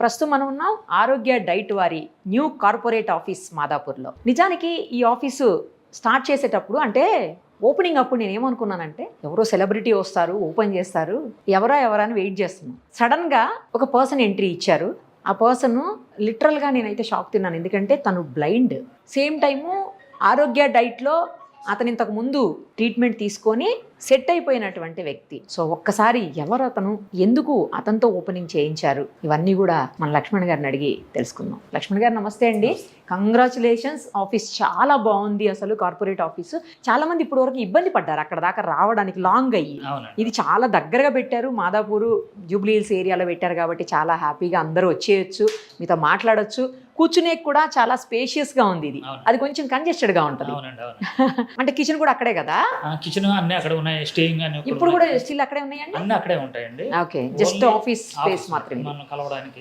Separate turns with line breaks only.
ప్రస్తుతం మనం ఉన్నాం ఆరోగ్య డైట్ వారి న్యూ కార్పొరేట్ ఆఫీస్ మాదాపూర్లో. నిజానికి ఈ ఆఫీసు స్టార్ట్ చేసేటప్పుడు అంటే ఓపెనింగ్ అప్పుడు నేను ఏమనుకున్నానంటే ఎవరో సెలబ్రిటీ వస్తారు, ఓపెన్ చేస్తారు, ఎవరా అని వెయిట్ చేస్తున్నాను. సడన్గా ఒక పర్సన్ ఎంట్రీ ఇచ్చారు. ఆ పర్సన్ లిటరల్గా నేనైతే షాక్ తిన్నాను. ఎందుకంటే తను బ్లైండ్, సేమ్ టైము ఆరోగ్య డైట్లో అతను ఇంతకు ముందు ట్రీట్మెంట్ తీసుకొని సెట్ అయిపోయినటువంటి వ్యక్తి. సో ఒక్కసారి ఎవరు అతను, ఎందుకు అతనితో ఓపెనింగ్ చేయించారు, ఇవన్నీ కూడా మన లక్ష్మణ్ గారిని అడిగి తెలుసుకుందాం. లక్ష్మణ్ గారు నమస్తే అండి. కంగ్రాచులేషన్స్, ఆఫీస్ చాలా బాగుంది. అసలు కార్పొరేట్ ఆఫీసు చాలా మంది ఇప్పుడు వరకు ఇబ్బంది పడ్డారు అక్కడ దాకా రావడానికి, లాంగ్ అయ్యి. ఇది చాలా దగ్గరగా పెట్టారు, మాదాపూర్ జూబ్లీ హిల్స్ ఏరియాలో పెట్టారు కాబట్టి చాలా హ్యాపీగా అందరూ వచ్చేయచ్చు, మీతో మాట్లాడొచ్చు, కూర్చునే కూడా చాలా స్పేషియస్ గా ఉంది. ఇది అది కొంచెం కంజెస్టెడ్ గా ఉంటుంది. అంటే కిచెన్ కూడా అక్కడే కదా?
కిచెన్ అన్ని అక్కడ ఉన్నాయి, స్టేయింగ్ అని
ఇప్పుడు కూడా స్టిల్ అక్కడే ఉన్నాయండి,
అన్ని అక్కడే ఉంటాయండి.
ఓకే, జస్ట్ ఆఫీస్ స్పేస్ మాత్రమే
మనం కలవడానికి.